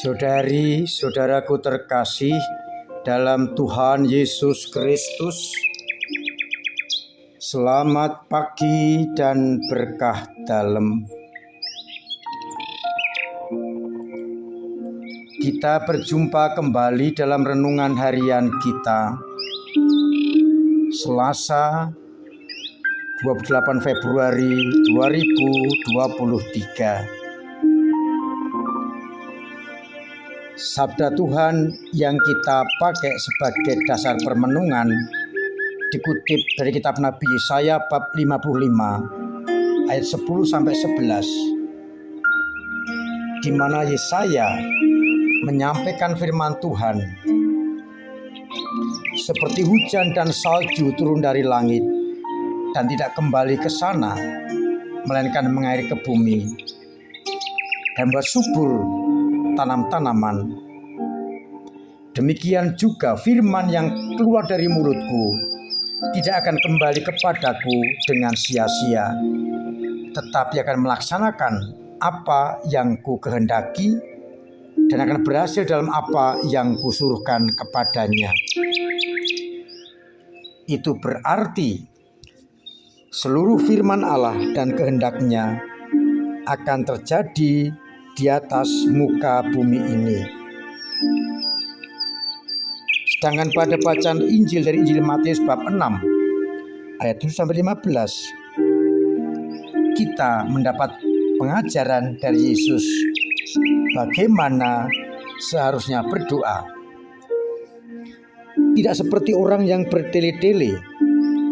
Saudari-saudaraku terkasih dalam Tuhan Yesus Kristus, selamat pagi dan berkah dalam. Kita berjumpa kembali dalam renungan harian kita, Selasa 28 Februari 2023. Sabda Tuhan yang kita pakai sebagai dasar permenungan dikutip dari kitab Nabi Yesaya bab 55 ayat 10-11, di mana Yesaya menyampaikan firman Tuhan, seperti hujan dan salju turun dari langit dan tidak kembali ke sana, melainkan mengairi ke bumi dan membuat subur tanam-tanaman. Demikian juga firman yang keluar dari mulutku tidak akan kembali kepadaku dengan sia-sia, tetapi akan melaksanakan apa yang ku kehendaki dan akan berhasil dalam apa yang kusuruhkan kepadanya. Itu berarti seluruh firman Allah dan kehendaknya akan terjadi di atas muka bumi ini. Sedangkan pada bacaan Injil dari Injil Matius bab 6 ayat 7-15, kita mendapat pengajaran dari Yesus bagaimana seharusnya berdoa. Tidak seperti orang yang bertele-tele,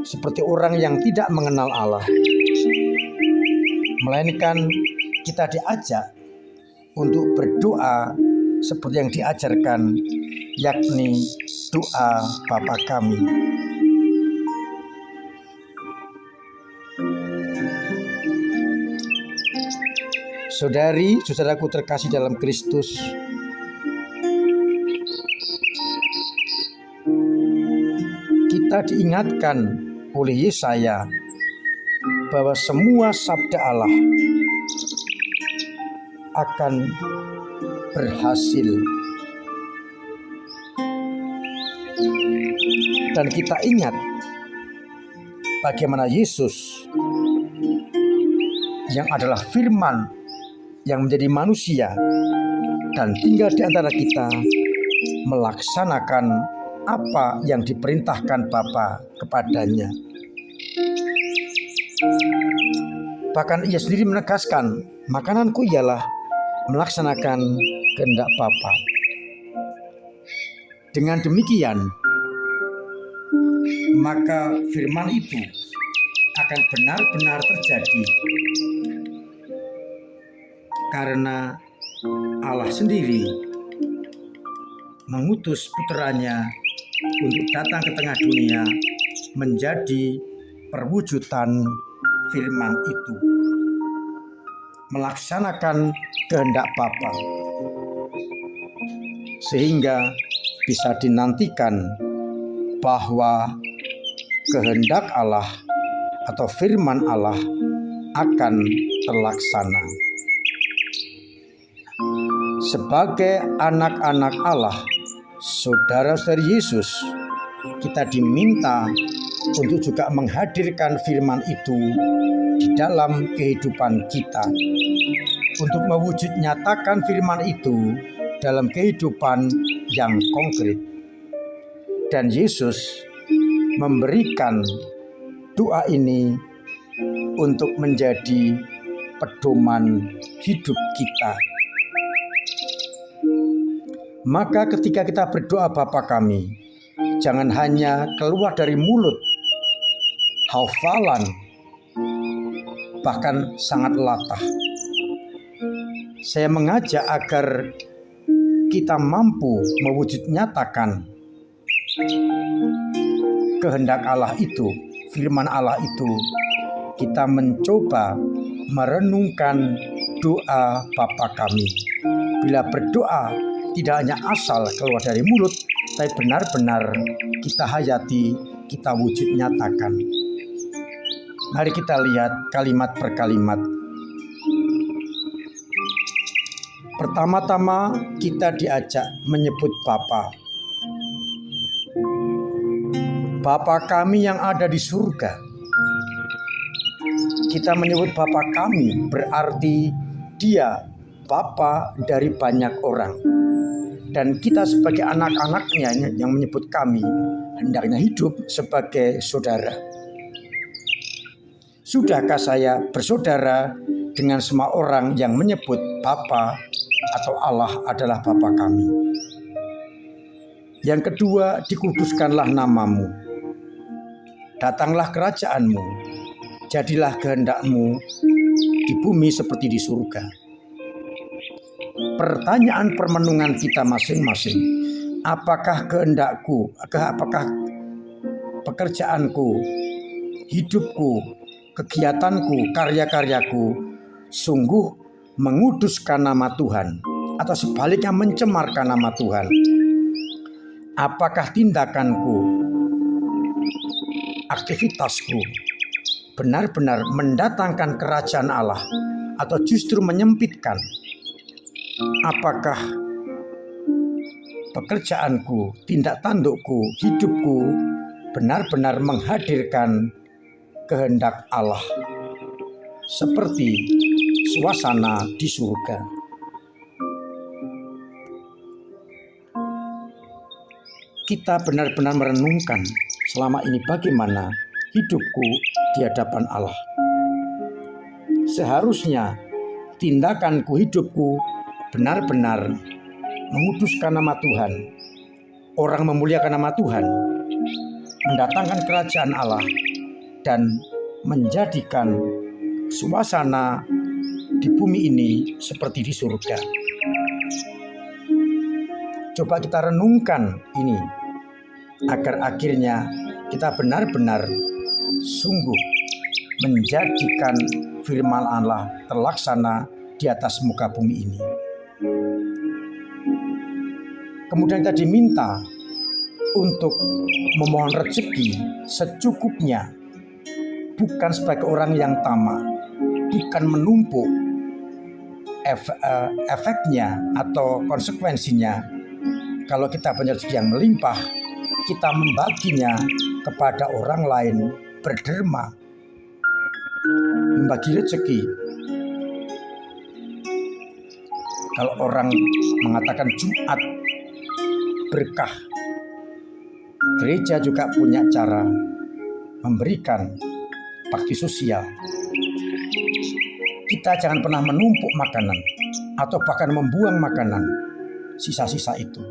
seperti orang yang tidak mengenal Allah, melainkan kita diajak untuk berdoa seperti yang diajarkan, yakni doa Bapa Kami. Saudari-saudaraku terkasih dalam Kristus, kita diingatkan oleh Yesaya bahwa semua sabda Allah akan berhasil. Dan kita ingat bagaimana Yesus yang adalah firman yang menjadi manusia dan tinggal di antara kita melaksanakan apa yang diperintahkan Bapa kepadanya. Bahkan ia sendiri menegaskan, makananku ialah melaksanakan kehendak Bapa. Dengan demikian, maka firman itu akan benar-benar terjadi, karena Allah sendiri mengutus putranya untuk datang ke tengah dunia menjadi perwujudan firman itu, melaksanakan kehendak Bapa, sehingga bisa dinantikan bahwa kehendak Allah atau firman Allah akan terlaksana. Sebagai anak-anak Allah, saudara-saudari Yesus, kita diminta untuk juga menghadirkan firman itu di dalam kehidupan kita, untuk mewujud nyatakan firman itu dalam kehidupan yang konkret. Dan Yesus memberikan doa ini untuk menjadi pedoman hidup kita. Maka ketika kita berdoa Bapa Kami, jangan hanya keluar dari mulut hafalan, bahkan sangat latah. Saya mengajak agar kita mampu mewujud nyatakan kehendak Allah itu, firman Allah itu. Kita mencoba merenungkan doa Bapa Kami bila berdoa tidak hanya asal keluar dari mulut, tapi benar-benar kita hayati, kita wujud nyatakan. Mari kita lihat kalimat per kalimat. Pertama-tama kita diajak menyebut Bapa. Bapa kami yang ada di surga. Kita menyebut Bapa kami berarti Dia Bapa dari banyak orang. Dan kita sebagai anak-anaknya yang menyebut kami hendaknya hidup sebagai saudara. Sudahkah saya bersaudara dengan semua orang yang menyebut Bapa atau Allah adalah Bapa kami? Yang kedua, dikuduskanlah namamu. Datanglah kerajaanmu, jadilah kehendakmu di bumi seperti di surga. Pertanyaan permenungan kita masing-masing, apakah kehendakku, apakah pekerjaanku, hidupku, kegiatanku, karya-karyaku sungguh menguduskan nama Tuhan atau sebaliknya mencemarkan nama Tuhan? Apakah tindakanku, aktivitasku benar-benar mendatangkan kerajaan Allah atau justru menyempitkan? Apakah pekerjaanku, tindak tandukku, hidupku benar-benar menghadirkan kehendak Allah seperti suasana di surga? Kita benar-benar merenungkan selama ini bagaimana hidupku di hadapan Allah. Seharusnya tindakanku, hidupku benar-benar menguduskan nama Tuhan. Orang memuliakan nama Tuhan, mendatangkan kerajaan Allah, dan menjadikan suasana di bumi ini seperti di surga. Coba kita renungkan ini, agar akhirnya kita benar-benar sungguh menjadikan firman Allah terlaksana di atas muka bumi ini. Kemudian kita diminta untuk memohon rezeki secukupnya, bukan sebagai orang yang tamak, bukan menumpuk. Efeknya atau konsekuensinya, kalau kita punya rezeki yang melimpah, kita membaginya kepada orang lain, berderma, membagi rezeki. Kalau orang mengatakan Jumat berkah, gereja juga punya cara memberikan bakti sosial. Kita jangan pernah menumpuk makanan atau bahkan membuang makanan sisa-sisa itu.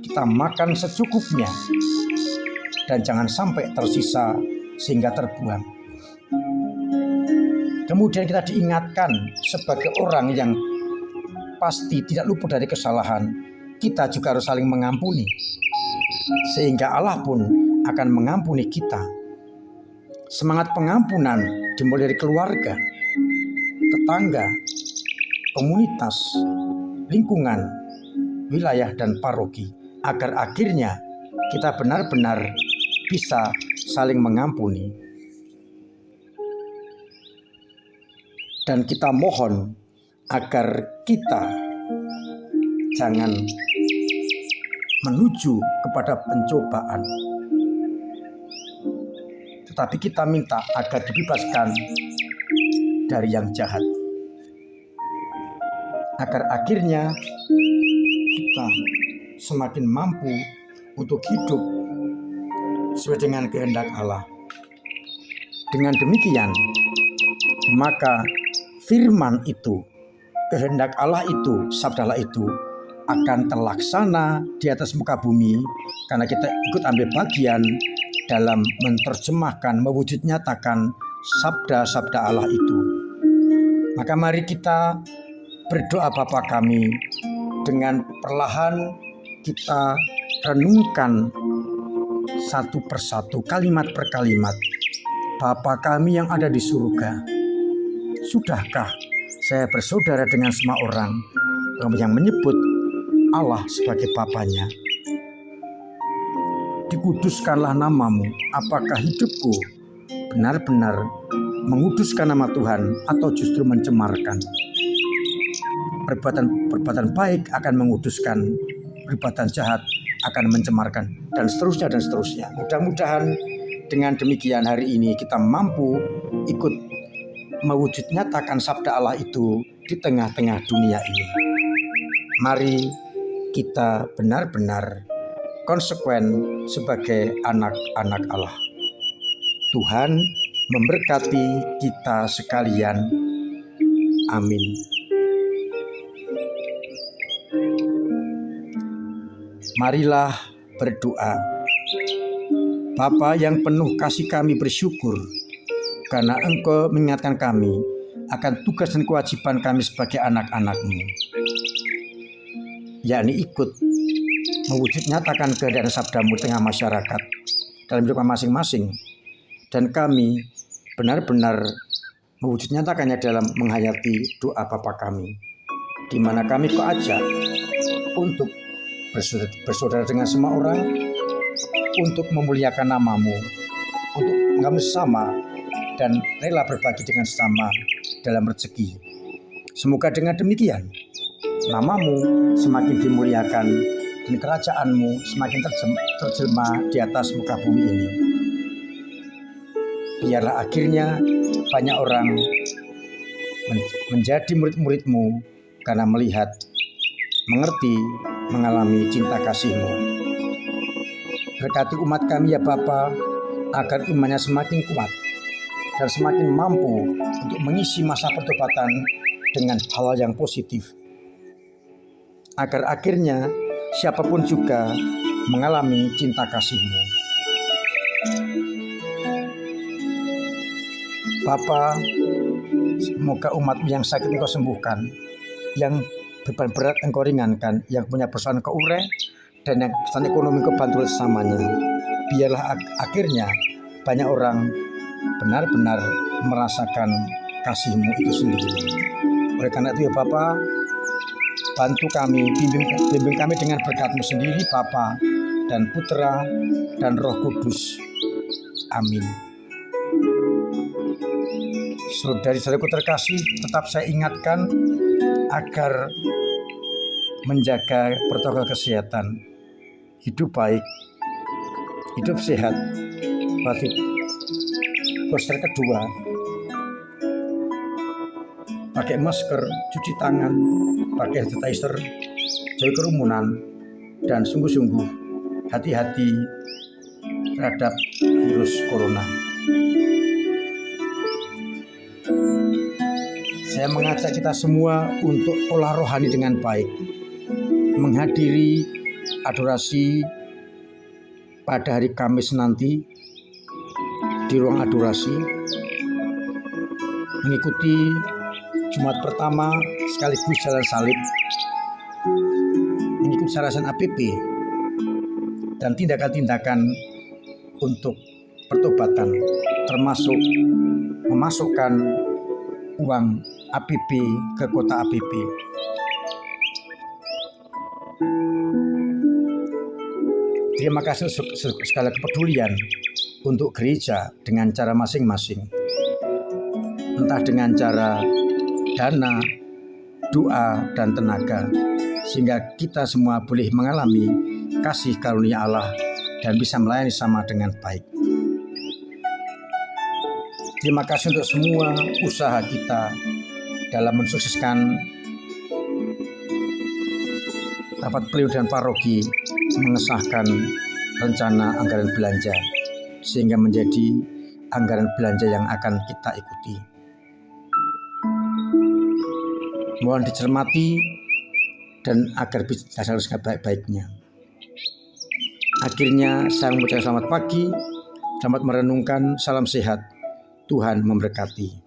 Kita makan secukupnya dan jangan sampai tersisa sehingga terbuang. Kemudian kita diingatkan sebagai orang yang pasti tidak luput dari kesalahan, kita juga harus saling mengampuni, sehingga Allah pun akan mengampuni kita. Semangat pengampunan dimulai dari keluarga, tetangga, komunitas, lingkungan, wilayah, dan paroki, agar akhirnya kita benar-benar bisa saling mengampuni. Dan kita mohon agar kita jangan menuju kepada pencobaan, tetapi kita minta agar dibebaskan dari yang jahat, agar akhirnya kita semakin mampu untuk hidup sesuai dengan kehendak Allah. Dengan demikian, maka firman itu, kehendak Allah itu, sabda Allah itu akan terlaksana di atas muka bumi karena kita ikut ambil bagian dalam menerjemahkan, mewujud nyatakan sabda-sabda Allah itu. Maka mari kita berdoa Bapa kami, dengan perlahan kita renungkan satu persatu, kalimat per kalimat. Bapa kami yang ada di surga, sudahkah saya bersaudara dengan semua orang yang menyebut Allah sebagai Bapanya. Dikuduskanlah namamu. Apakah hidupku benar-benar menguduskan nama Tuhan atau justru mencemarkan? Perbuatan baik akan menguduskan, perbuatan jahat akan mencemarkan, dan seterusnya dan seterusnya. Mudah-mudahan dengan demikian hari ini kita mampu ikut mewujud nyatakan sabda Allah itu di tengah-tengah dunia ini. Mari kita benar-benar konsekuen sebagai anak-anak Allah. Tuhan memberkati kita sekalian. Amin. Marilah berdoa. Bapa yang penuh kasih, kami bersyukur karena Engkau mengingatkan kami akan tugas dan kewajiban kami sebagai anak-anak-Mu, yakni ikut mewujud nyatakan kehendak sabda-Mu tengah masyarakat dalam hidup masing-masing, dan kami benar-benar mewujud nyatakannya dalam menghayati doa Bapa kami, di mana kami Kau ajak untuk bersaudara dengan semua orang, untuk memuliakan nama-Mu, untuk mengamu sama dan rela berbagi dengan sesama dalam rezeki. Semoga dengan demikian nama-Mu semakin dimuliakan dan kerajaan-Mu semakin terjelma di atas muka bumi ini. Biarlah akhirnya banyak orang menjadi murid-murid-Mu karena melihat, mengerti, mengalami cinta kasih-Mu. Berkati umat kami ya Bapa, agar imannya semakin kuat dan semakin mampu untuk mengisi masa pertobatan dengan hal yang positif, agar akhirnya siapapun juga mengalami cinta kasih-Mu. Bapa, semoga umat-Mu yang sakit Engkau sembuhkan, yang beban berat Engkau ringankan, yang punya persoalan Engkau urai, dan yang persoalan ekonomi Engkau bantu sesamanya. Biarlah akhirnya banyak orang benar-benar merasakan kasih-Mu itu sendiri. Oleh karena itu ya Bapa, bantu kami, bimbing kami dengan berkat-Mu sendiri Bapa dan Putra dan Roh Kudus. Amin. Saudari-saudariku terkasih, tetap saya ingatkan agar menjaga protokol kesehatan, hidup baik, hidup sehat. Berarti booster kedua, pakai masker, cuci tangan, pakai sanitizer, jauhi kerumunan, dan sungguh-sungguh hati-hati terhadap virus corona. Saya mengajak kita semua untuk olah rohani dengan baik, menghadiri adorasi pada hari Kamis nanti di ruang adorasi, mengikuti Jumat pertama sekaligus jalan salib, mengikuti sarasen APP, dan tindakan-tindakan untuk pertobatan, termasuk memasukkan uang APP ke kota APP. Terima kasih segala kepedulian untuk gereja dengan cara masing-masing, entah dengan cara dana, doa, dan tenaga, sehingga kita semua boleh mengalami kasih karunia Allah dan bisa melayani sama dengan baik. Terima kasih untuk semua usaha kita dalam mensukseskan rapat pleno dan paroki mengesahkan rencana anggaran belanja, sehingga menjadi anggaran belanja yang akan kita ikuti. Mohon dicermati dan agar bisa dilaksanakan baik-baiknya. Akhirnya saya mengucapkan selamat pagi, selamat merenungkan, salam sehat. Tuhan memberkati.